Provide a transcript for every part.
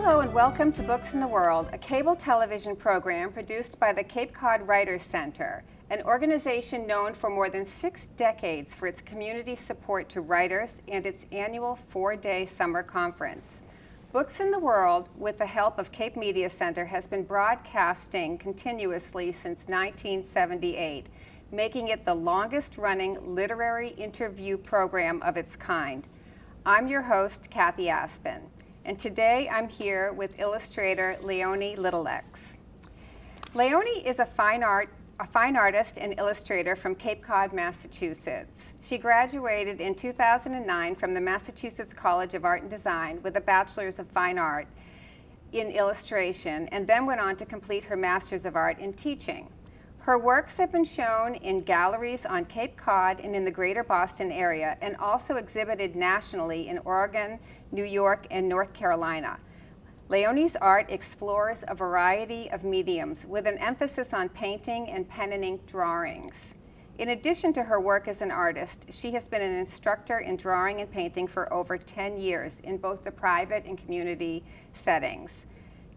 Hello and welcome to Books in the World, a cable television program produced by the Cape Cod Writers Center, an organization known for more than 6 decades for its community support to writers and its annual 4-day summer conference. Books in the World, with the help of Cape Media Center, has been broadcasting continuously since 1978, making it the longest-running literary interview program of its kind. I'm your host, Kathy Aspden, and today I'm here with illustrator Leonie Little-Lex. Leonie is a fine artist and illustrator from Cape Cod, Massachusetts. She graduated in 2009 from the Massachusetts College of Art and Design with a Bachelor's of Fine Art in illustration, and then went on to complete her Master's of Art in teaching. Her works have been shown in galleries on Cape Cod and in the greater Boston area, and also exhibited nationally in Oregon, New York, and North Carolina. Leonie's art explores a variety of mediums with an emphasis on painting and pen and ink drawings. In addition to her work as an artist, she has been an instructor in drawing and painting for over 10 years in both the private and community settings.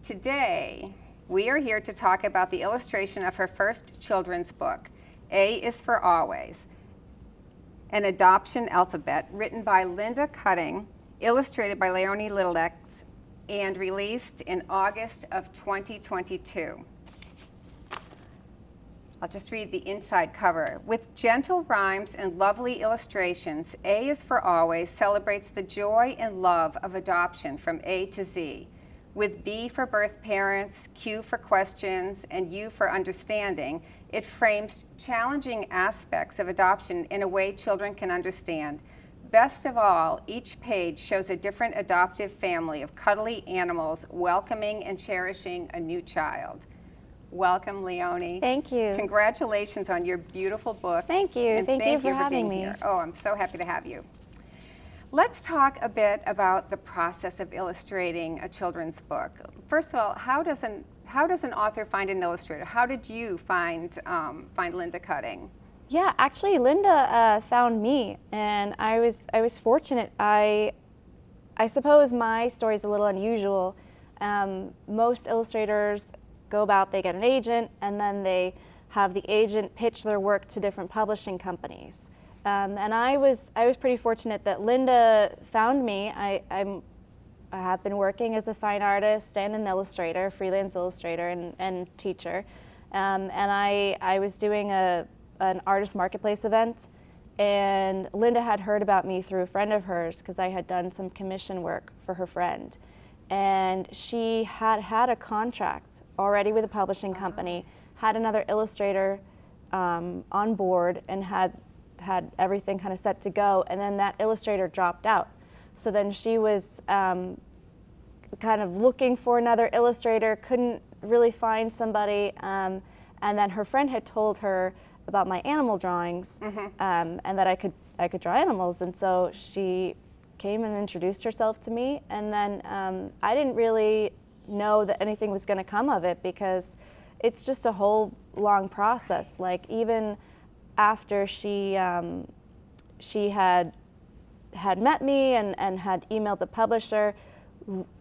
Today, we are here to talk about the illustration of her first children's book, A is for Always, an adoption alphabet, written by Linda Cutting, illustrated by Leonie Little-Lex, and released in August of 2022. I'll just read the inside cover. With gentle rhymes and lovely illustrations, A is for Always celebrates the joy and love of adoption from A to Z. With B for birth parents, Q for questions, and U for understanding, it frames challenging aspects of adoption in a way children can understand. Best of all, each page shows a different adoptive family of cuddly animals welcoming and cherishing a new child. Welcome, Leonie. Thank you. Congratulations on your beautiful book. Thank you. And thank you for having being me. Here. Oh, I'm so happy to have you. Let's talk a bit about the process of illustrating a children's book. First of all, how does an author find an illustrator? How did you find Linda Cutting? Yeah, actually, Linda found me, and I was fortunate. I suppose my story is a little unusual. Most illustrators go about, they get an agent, and then they have the agent pitch their work to different publishing companies. And I was pretty fortunate that Linda found me. I have been working as a fine artist and an illustrator, freelance illustrator and teacher. And I was doing an artist marketplace event, and Linda had heard about me through a friend of hers because I had done some commission work for her friend. And she had a contract already with a publishing company, had another illustrator on board, and had everything kind of set to go, and then that illustrator dropped out. So then she was kind of looking for another illustrator, couldn't really find somebody, and then her friend had told her about my animal drawings, and that I could draw animals, and so she came and introduced herself to me, and then I didn't really know that anything was going to come of it because it's just a whole long process. Like, even after she had met me and had emailed the publisher,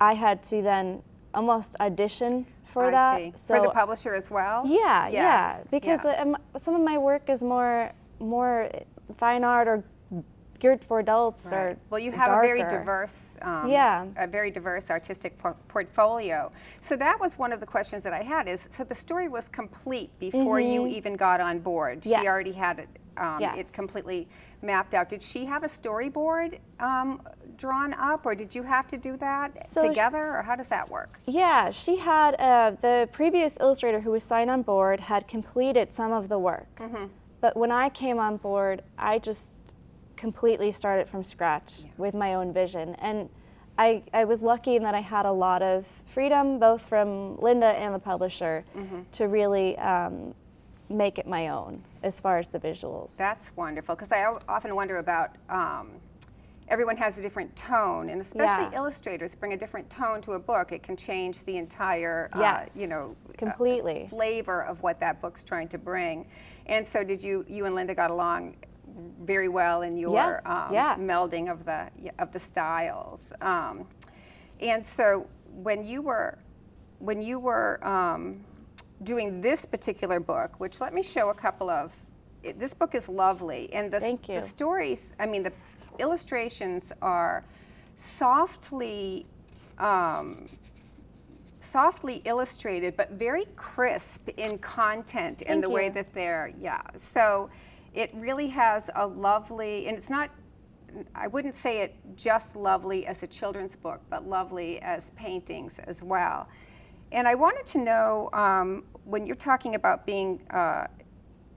I had to then almost audition for that. I see. So, for the publisher as well? Yeah, yes. yeah, because some of my work is more fine art or geared for adults, right, or well, you have darker. A very diverse artistic portfolio. So that was one of the questions that I had. So the story was complete before you even got on board. Yes. She already had it. Yes. It completely mapped out. Did she have a storyboard drawn up, or did you have to do that together, or how does that work? Yeah, she had the previous illustrator who was signed on board had completed some of the work, but when I came on board, I just completely started from scratch with my own vision, and I was lucky in that I had a lot of freedom, both from Linda and the publisher, to really make it my own as far as the visuals. That's wonderful, because I often wonder about everyone has a different tone, and especially illustrators bring a different tone to a book. It can change the entire completely flavor of what that book's trying to bring. And so did you and Linda got along very well in your melding of the styles. And so when you were doing this particular book, which let me show a couple of. This book is lovely, and Thank you. the stories. I mean, the illustrations are softly illustrated, but very crisp in content and the way you. that they're. Yeah. So it really has a lovely, and it's not. I wouldn't say it just lovely as a children's book, but lovely as paintings as well. And I wanted to know, when you're talking about being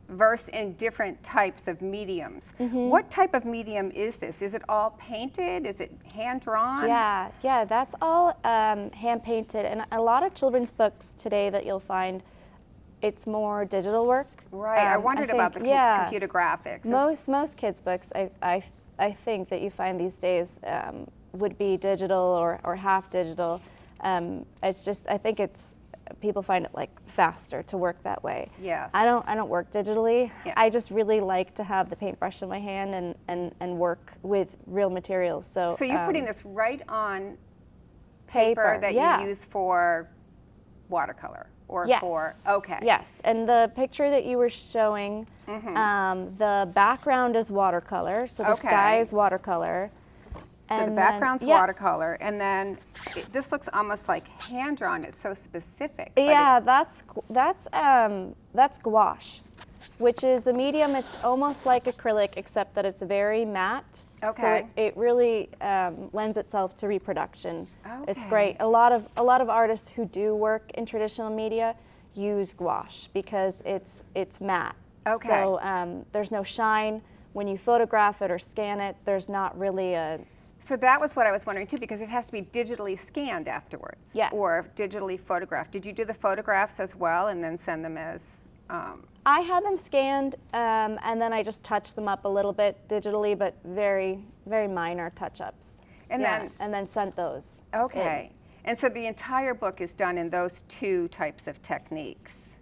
versed in different types of mediums, what type of medium is this? Is it all painted? Is it hand-drawn? Yeah, that's all hand-painted. And a lot of children's books today that you'll find, it's more digital work. Right, I wondered about the computer graphics. Most kids' books, I think that you find these days would be digital or half digital. It's just, I think people find it like faster to work that way. Yes. I don't work digitally. Yeah. I just really like to have the paintbrush in my hand and work with real materials. So you're putting this right on paper that you use for watercolor or for, okay. Yes, and the picture that you were showing, the background is watercolor, so the sky is watercolor. So the background's watercolor, and then this looks almost like hand drawn. It's so specific. Yeah, that's gouache, which is a medium. It's almost like acrylic, except that it's very matte. Okay. So it really lends itself to reproduction. Okay. It's great. A lot of artists who do work in traditional media use gouache because it's matte. Okay. So there's no shine when you photograph it or scan it. There's not really a. So that was what I was wondering too, because it has to be digitally scanned afterwards, or digitally photographed. Did you do the photographs as well and then send them as? I had them scanned, and then I just touched them up a little bit digitally, but very, very minor touch-ups. And then sent those. Okay. And so the entire book is done in those two types of techniques.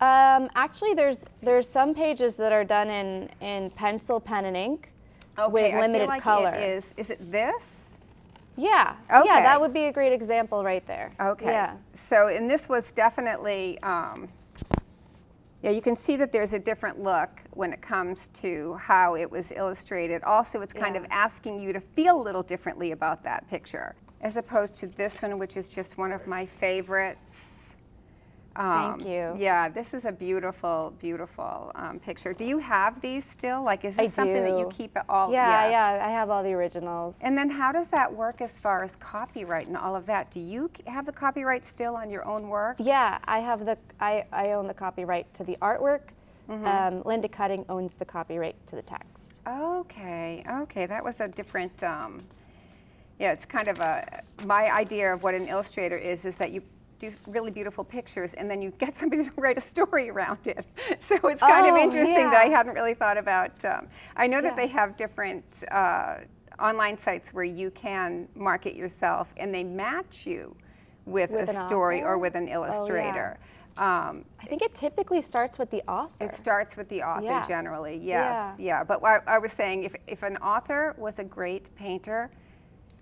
Actually, there's some pages that are done in pencil, pen, and ink. Okay, with limited I feel like color. Is it this? Yeah. Okay. Yeah, that would be a great example right there. Okay. Yeah. So, and this was definitely, you can see that there's a different look when it comes to how it was illustrated. Also, it's kind of asking you to feel a little differently about that picture, as opposed to this one, which is just one of my favorites. Thank you. Yeah, this is a beautiful, beautiful picture. Do you have these still? Like, is this something that you keep all? Yeah, I have all the originals. And then how does that work as far as copyright and all of that? Do you have the copyright still on your own work? Yeah, I own the copyright to the artwork. Linda Cutting owns the copyright to the text. Okay, that was a different, it's kind of my idea of what an illustrator is that you do really beautiful pictures and then you get somebody to write a story around it. So it's kind of interesting that I hadn't really thought about. I know that they have different online sites where you can market yourself and they match you with a story or with an illustrator. I think it typically starts with the author. It starts with the author generally, yes. Yeah. But I was saying if an author was a great painter,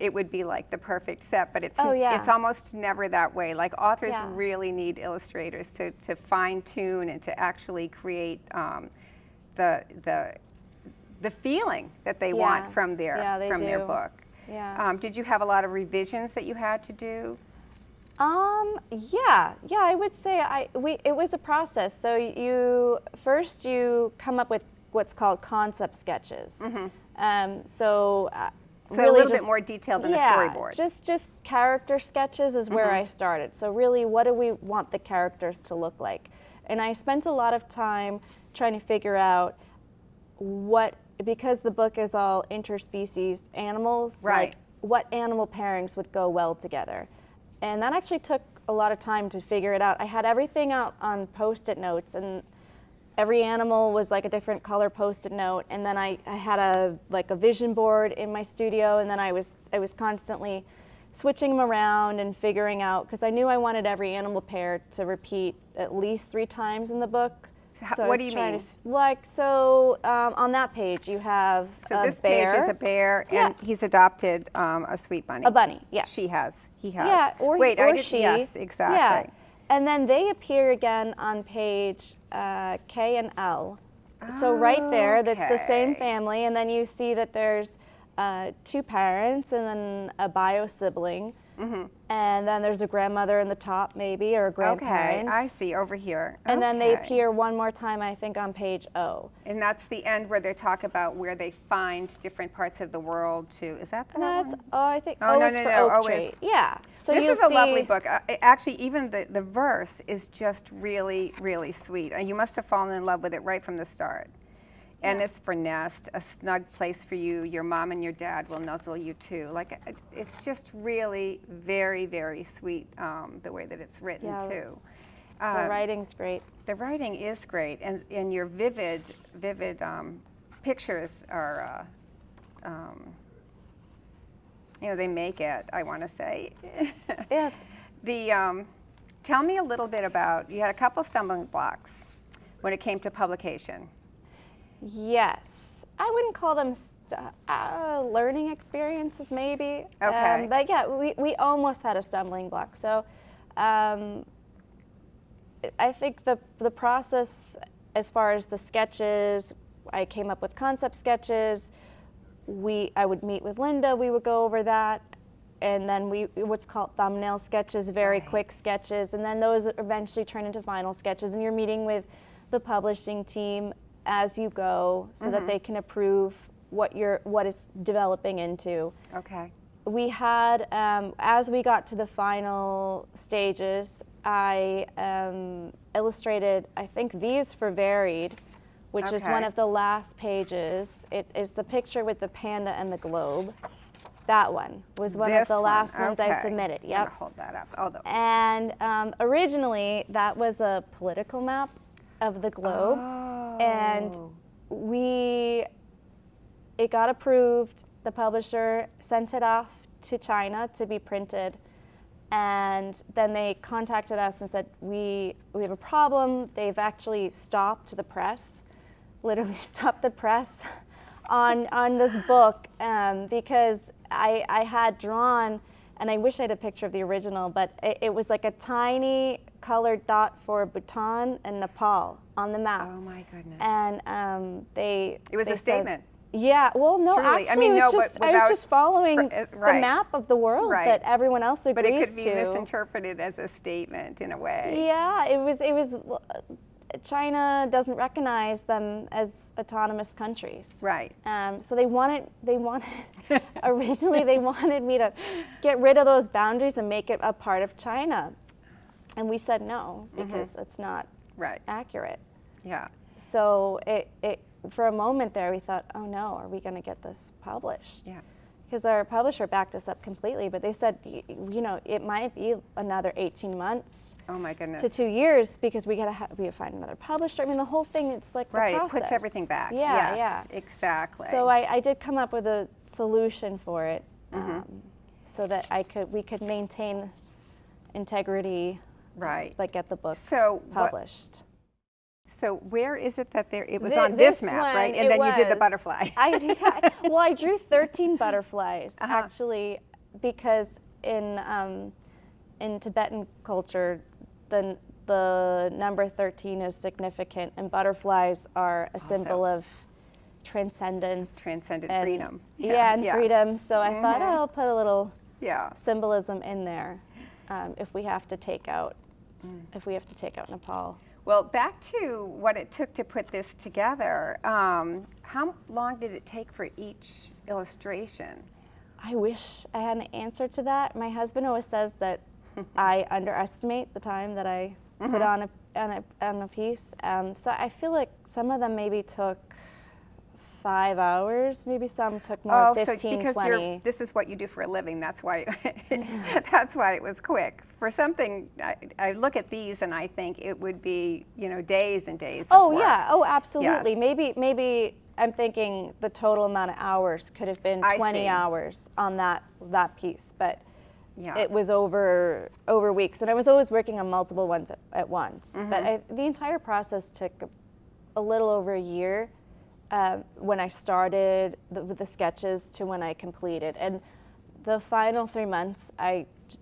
it would be like the perfect set, but it's almost never that way. Like authors really need illustrators to fine tune and to actually create the feeling that they want from their book. Yeah. Did you have a lot of revisions that you had to do? Yeah, I would say it was a process. So you come up with what's called concept sketches. So really a little bit more detailed than a storyboard. Just character sketches is where I started. So really, what do we want the characters to look like? And I spent a lot of time trying to figure out because the book is all interspecies animals, like what animal pairings would go well together. And that actually took a lot of time to figure it out. I had everything out on Post-it notes, and every animal was like a different color Post-it note, and then I had a vision board in my studio, and then I was constantly switching them around and figuring out, because I knew I wanted every animal pair to repeat at least 3 times in the book. So I what was do you trying mean? On that page you have So a this bear. page is a bear, and he's adopted a sweet bunny. A bunny, yes. He has. Yeah, or Wait, or I did, she. Yes, exactly. Yeah, and then they appear again on page K and L. So right there, that's the same Okay. family, and then you see that there's 2 parents and then a bio sibling, and then there's a grandmother in the top maybe, or a Okay, grandparent. I see over here. And then they Okay. appear one more time, I think, on page O. And that's the end where they talk about where they find different parts of the world too. Is that the And that's one? I think Oh, O no, is no, for no, oak O tree. is- Yeah. So This you'll is a lovely see- book. Actually, even the verse is just really, really sweet. You must have fallen in love with it right from the start. And it's for nest, a snug place for you. Your mom and your dad will nuzzle you too. Like, it's just really very, very sweet the way that it's written Yeah, too. The writing's great. The writing is great, and your vivid pictures are, they make it, I want to say. Yeah. Tell me a little bit about, you had a couple stumbling blocks when it came to publication. Yes, I wouldn't call them learning experiences, maybe. Okay. But yeah, we almost had a stumbling block. So I think the process, as far as the sketches, I came up with concept sketches. I would meet with Linda. We would go over that, and then what's called thumbnail sketches, very quick sketches, and then those eventually turn into final sketches. And you're meeting with the publishing team as you go, so that they can approve what it's developing into. Okay. We had, as we got to the final stages, I illustrated, I think, V's for Varied, which is one Okay. of the last pages. It is the picture with the panda and the globe. That one was one of This the one, last ones I okay. submitted. I'm gonna Yep. hold that up. Oh, And originally, that was a political map of the globe. And it got approved. The publisher sent it off to China to be printed. And then they contacted us and said, we have a problem. They've actually stopped the press, literally stopped the press on this book because I had drawn, and I wish I had a picture of the original, but it was like a tiny colored dot for Bhutan and Nepal on the map. Oh my goodness. And It was they a said- statement. Yeah, well, no, Truly. actually, I mean, it was no, just, but I was without- just following the right. map of the world Right. that everyone else agrees But it could be to. misinterpreted as a statement in a way. Yeah, it was. China doesn't recognize them as autonomous countries. Right. So they wanted originally they wanted me to get rid of those boundaries and make it a part of China, and we said no because it's not Right. accurate. Yeah. So it for a moment there we thought, oh no, are we going to get this published? Yeah. Because our publisher backed us up completely, but they said, it might be another 18 months Oh my goodness. to 2 years because we gotta find another publisher. I mean, the whole thing, it's like Right. the It process. puts everything back. Yeah, Yes, yeah. Exactly. So I did come up with a solution for it, so that we could maintain integrity, Right. but get the book So published. So where is it that it was Thi- on this this map, one, right? And it then you did the was. butterfly. I drew 13 butterflies Uh-huh. actually, because in Tibetan culture, the number 13 is significant, and butterflies are a symbol of transcendence, Transcendent and- freedom. Yeah, and Yeah. freedom. So I thought I'll put a little Yeah. symbolism in there if we have to take out Nepal. Well, back to what it took to put this together. How long did it take for each illustration? I wish I had an answer to that. My husband always says that I underestimate the time that I put on a piece. So I feel like some of them maybe took 5 hours. Maybe some took more, 15, because 20. this is what you do for a living. That's why that's why it was quick. For something, I look at these and I think it would be days and days. Oh of work. yeah, oh absolutely. Yes. Maybe I'm thinking the total amount of hours could have been I 20 see. hours on that piece, but Yeah. it was over weeks, and I was always working on multiple ones at once. But the entire process took a little over a year when I started with the sketches to when I completed. And the final 3 months,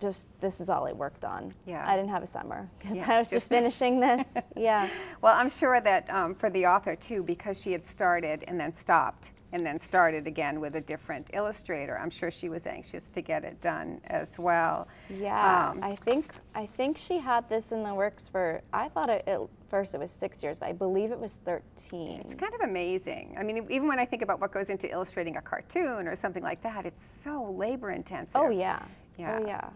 this is all I worked on. Yeah. I didn't have a summer because Yeah, I was just finishing this. Yeah. Well, I'm sure that for the author too, because she had started and then stopped and then started again with a different illustrator, I'm sure she was anxious to get it done as well. Yeah, I think she had this in the works for, I thought at first it was 6 years, but I believe it was 13. It's kind of amazing. I mean, even when I think about what goes into illustrating a cartoon or something like that, it's so labor intensive. Oh yeah. Yeah. Oh yeah.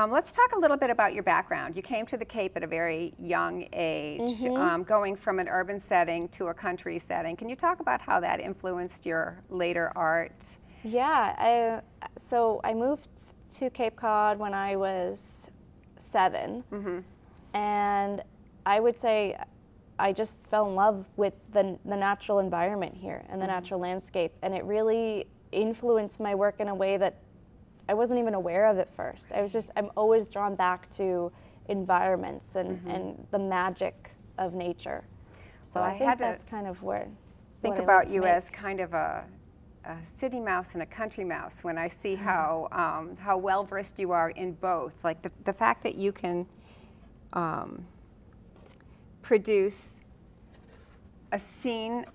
Let's talk a little bit about your background. You came to the Cape at a very young age, going from an urban setting to a country setting. Can you talk about how that influenced your later art? Yeah, so I moved to Cape Cod when I was 7, and I would say I just fell in love with the natural environment here and the natural landscape, and it really influenced my work in a way that I wasn't even aware of at first. I'm always drawn back to environments and the magic of nature. So Well, I think that's kind of where. Think about you as kind of a city mouse and a country mouse when I see how well versed you are in both. Like the fact that you can produce a scene.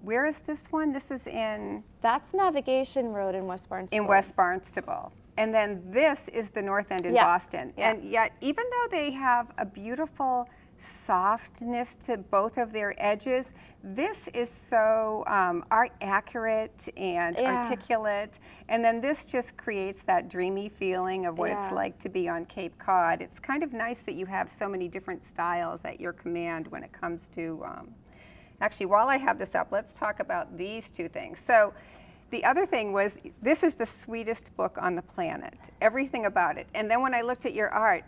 Where is this one? This is in. That's Navigation Road in West Barnstable. In West Barnstable. And then this is the North End in Boston. Yeah. And yet, even though they have a beautiful softness to both of their edges, this is so art accurate and articulate. And then this just creates that dreamy feeling of what it's like to be on Cape Cod. It's kind of nice that you have so many different styles at your command when it comes to actually, while I have this up, let's talk about these two things. So the other thing was, this is the sweetest book on the planet, everything about it. And then when I looked at your art,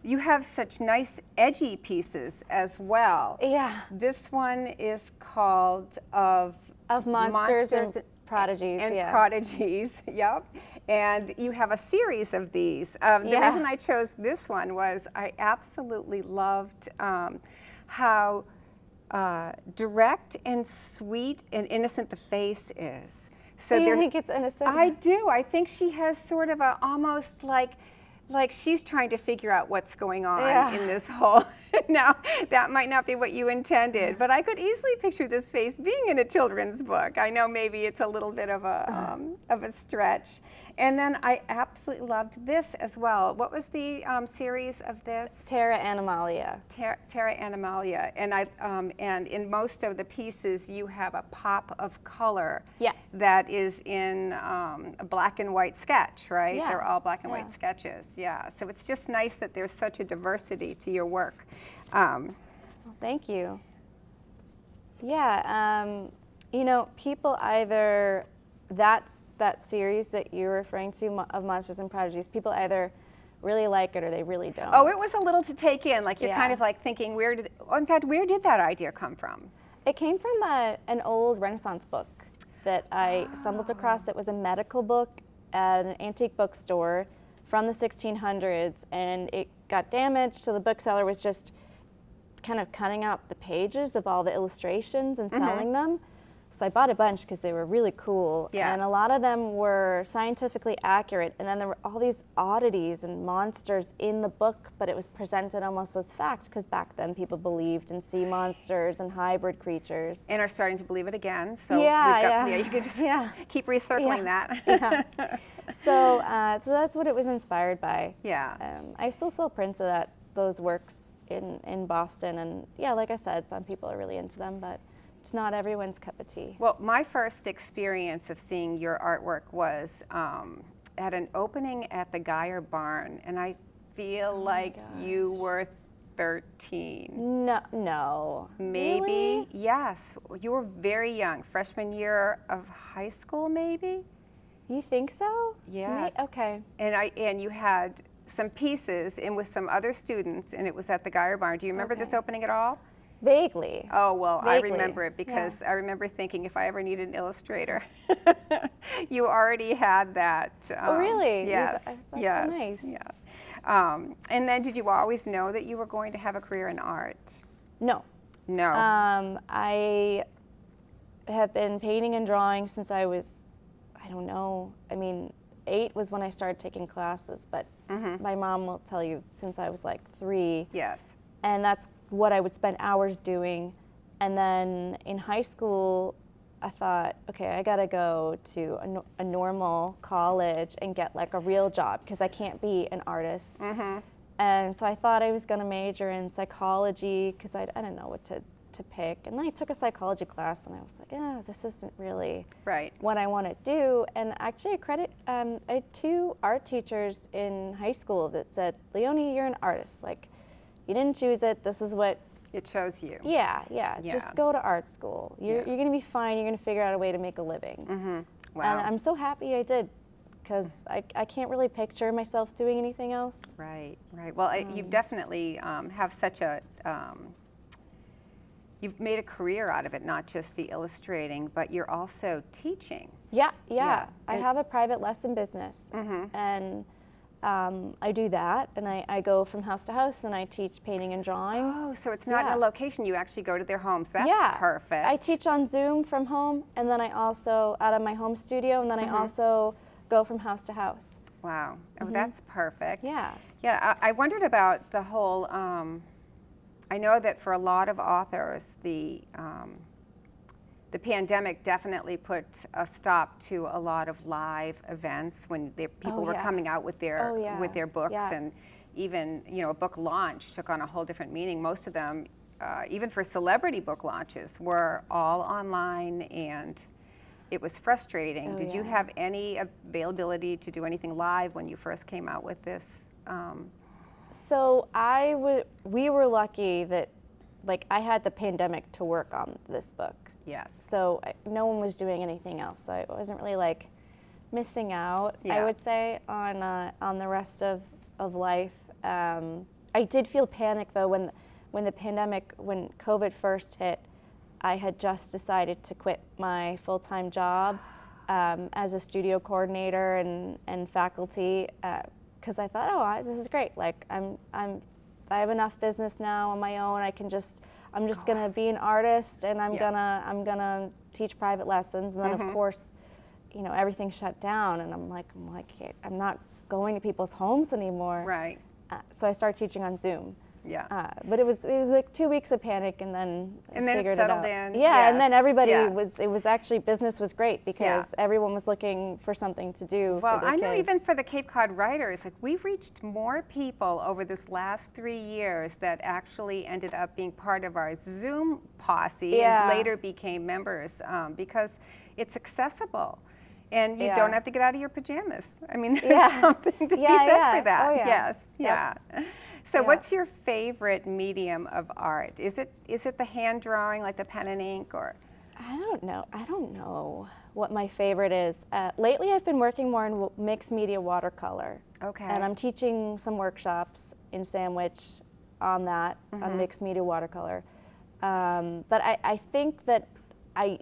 you have such nice edgy pieces as well. Yeah. This one is called Of Monsters and Prodigies. And Prodigies, yep. And you have a series of these. The reason I chose this one was I absolutely loved how direct and sweet and innocent the face is. So you think it's innocent? I do. I think she has sort of a almost like she's trying to figure out what's going on in this whole. Now, that might not be what you intended, but I could easily picture this face being in a children's book. I know maybe it's a little bit of a stretch. And then I absolutely loved this as well. What was the series of this? Terra Animalia. Terra Animalia. And and in most of the pieces, you have a pop of color that is in a black and white sketch, right? Yeah. They're all black and white sketches. Yeah. So it's just nice that there's such a diversity to your work. Well, thank you. Yeah. You know, people either. That series that you're referring to of Monsters and Prodigies, people either really like it or they really don't. Oh, it was a little to take in. Like you're kind of like thinking, where did that idea come from? It came from an old Renaissance book that I stumbled across. It was a medical book at an antique bookstore from the 1600s, and it got damaged, so the bookseller was just kind of cutting out the pages of all the illustrations and selling them. So I bought a bunch because they were really cool, and a lot of them were scientifically accurate, and then there were all these oddities and monsters in the book, but it was presented almost as fact, because back then people believed in sea monsters and hybrid creatures. And are starting to believe it again, so you can just keep recircling that. So that's what it was inspired by. Yeah. I still sell prints of those works in Boston, and like I said, some people are really into them, but it's not everyone's cup of tea. Well, my first experience of seeing your artwork was at an opening at the Geyer Barn, and I feel like you were 13. No. Maybe? Really? Yes. You were very young, freshman year of high school, maybe? You think so? Yes. Okay. And you had some pieces in with some other students, and it was at the Geyer Barn. Do you remember this opening at all? Vaguely. Oh, well, Vaguely. I remember it because I remember thinking if I ever need an illustrator. You already had that. Oh, really? Yes. That's yes. so nice. Yeah. And then did you always know that you were going to have a career in art? No. No. I have been painting and drawing since I was, I don't know, I mean, 8 was when I started taking classes, but my mom will tell you since I was like 3. Yes. And that's what I would spend hours doing. And then in high school, I thought, okay, I gotta go to a normal college and get like a real job because I can't be an artist. And so I thought I was gonna major in psychology because I didn't know what to pick. And then I took a psychology class and I was like, oh, this isn't really what I want to do. And actually I had 2 art teachers in high school that said, Leonie, you're an artist. Like, you didn't choose it, this is what it chose you. Yeah. Just go to art school. You're going to be fine. You're going to figure out a way to make a living. Wow. And I'm so happy I did because I can't really picture myself doing anything else. Right. Well, you definitely have such a, you've made a career out of it, not just the illustrating, but you're also teaching. Yeah. I have a private lesson business. And I do that, and I go from house to house, and I teach painting and drawing. Oh, so it's not in a location. You actually go to their homes. That's perfect. I teach on Zoom from home, and then I also, out of my home studio, and then I also go from house to house. Wow. Oh, that's perfect. Yeah. Yeah, I wondered about the whole, I know that for a lot of authors, the pandemic definitely put a stop to a lot of live events when people were coming out with their books, and even a book launch took on a whole different meaning. Most of them, even for celebrity book launches, were all online, and it was frustrating. Did you have any availability to do anything live when you first came out with this? So we were lucky that, like, I had the pandemic to work on this book. Yes. So no one was doing anything else. So I wasn't really like missing out, I would say, on the rest of life. I did feel panic though when the pandemic, when COVID first hit. I had just decided to quit my full-time job as a studio coordinator and faculty because I thought, oh, this is great. Like I have enough business now on my own. I'm just gonna be an artist, and I'm gonna teach private lessons, and then of course, everything shut down, and I'm like, I'm not going to people's homes anymore. Right. So I started teaching on Zoom. Yeah. But it was like 2 weeks of panic, and then I figured it settled in. Yeah, and then everybody it was actually, business was great because everyone was looking for something to do for their kids. Well, I know even for the Cape Cod writers, like, we've reached more people over this last 3 years that actually ended up being part of our Zoom posse and later became members because it's accessible. And you don't have to get out of your pajamas. I mean, there's something to be said for that. Oh, yeah. Yes, So what's your favorite medium of art? Is it the hand drawing, like the pen and ink, or? I don't know what my favorite is. Lately I've been working more in mixed media watercolor. Okay. And I'm teaching some workshops in Sandwich on that, on mixed media watercolor. But I think that I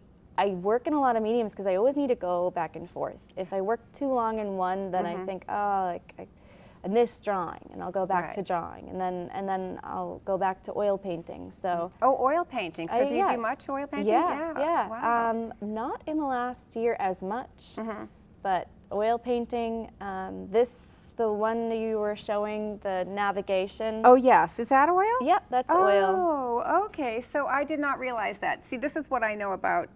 work in a lot of mediums because I always need to go back and forth. If I work too long in one, then I think, I miss drawing, and I'll go back to drawing, and then I'll go back to oil painting. So oil painting. So do you do much oil painting? Yeah. Wow. Not in the last year as much, but oil painting. The one that you were showing, the navigation. Oh yes, is that oil? Yep, that's oil. Oh, okay. So I did not realize that. See, this is what I know about.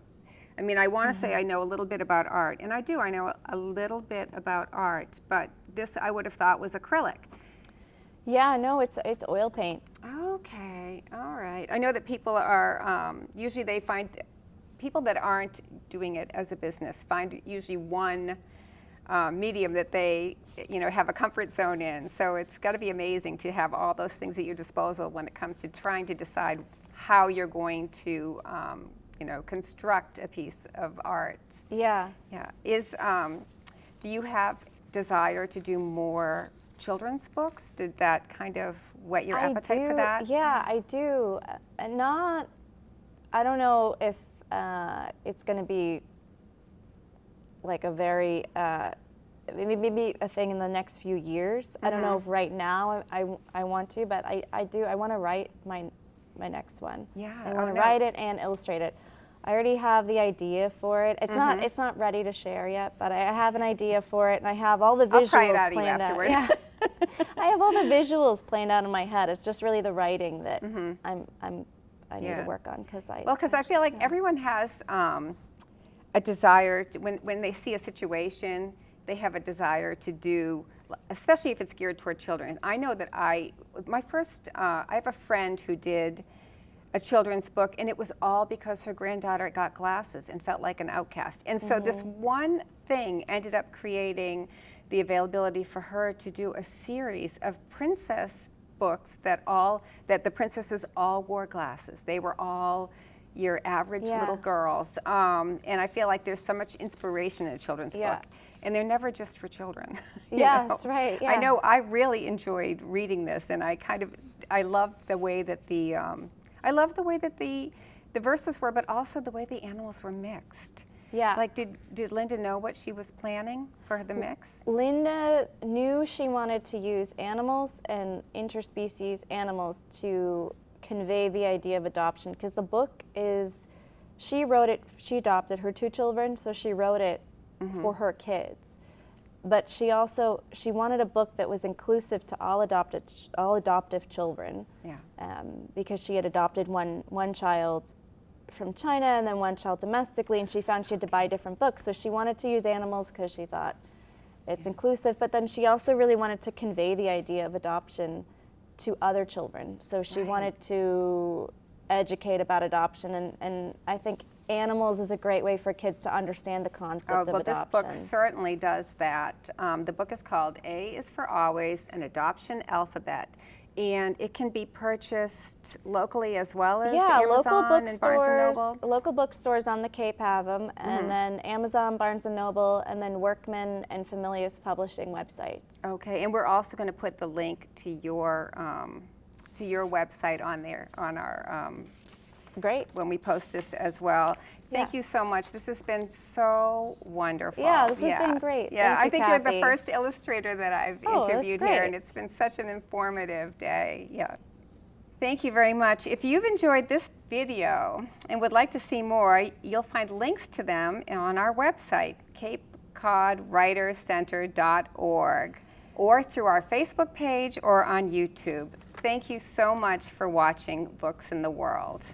I mean, I want to say I know a little bit about art, and I do. I know a little bit about art, but this I would have thought was acrylic. Yeah, no, it's oil paint. Okay, all right. I know that people are, usually they find, people that aren't doing it as a business find usually one medium that they, have a comfort zone in. So it's got to be amazing to have all those things at your disposal when it comes to trying to decide how you're going to construct a piece of art. Yeah. Do you have desire to do more children's books? Did that kind of whet your appetite for that? Yeah, I do. I don't know if it's going to be like a very, maybe a thing in the next few years. I don't know if right now I want to, but I do. I want to write my my next one. Yeah. I want to write it and illustrate it. I already have the idea for it. It's not ready to share yet, but I have an idea for it, and I have all the visuals I'll pry it out of you planned out. afterward. Yeah. I have all the visuals planned out in my head. It's just really the writing that I need to work on because I feel like everyone has a desire when they see a situation, they have a desire to do, especially if it's geared toward children. I know that I have a friend who did a children's book, and it was all because her granddaughter got glasses and felt like an outcast. And so this one thing ended up creating the availability for her to do a series of princess books that the princesses all wore glasses. They were all your average little girls. And I feel like there's so much inspiration in a children's book. And they're never just for children. Yeah, that's right. Yeah. I know I really enjoyed reading this, and I loved the way that the verses were, but also the way the animals were mixed. Yeah. Like, did Linda know what she was planning for the mix? Linda knew she wanted to use animals and interspecies animals to convey the idea of adoption, because the book she wrote it, she adopted her 2 children, so she wrote it for her kids. But she wanted a book that was inclusive to all adoptive children. Yeah. Because she had adopted one child from China and then one child domestically, and she found she had to buy different books. So she wanted to use animals because she thought it's inclusive, but then she also really wanted to convey the idea of adoption to other children. So she wanted to educate about adoption, and I think animals is a great way for kids to understand the concept of adoption. This book certainly does that. The book is called A is for Always, an Adoption Alphabet. And it can be purchased locally as well as Amazon and Barnes & Noble? Local bookstores on the Cape have them, and then Amazon, Barnes & Noble, and then Workman and Familius publishing websites. Okay, and we're also going to put the link to your website on there, on our Great. when we post this as well. Thank you so much. This has been so wonderful. Yeah, this has been great. Yeah, Thank you, I think Kathy. you're the first illustrator that I've Oh, that's interviewed here, great. and it's been such an informative day. Yeah. Thank you very much. If you've enjoyed this video and would like to see more, you'll find links to them on our website, capecodwritercenter.org, or through our Facebook page or on YouTube. Thank you so much for watching Books in the World.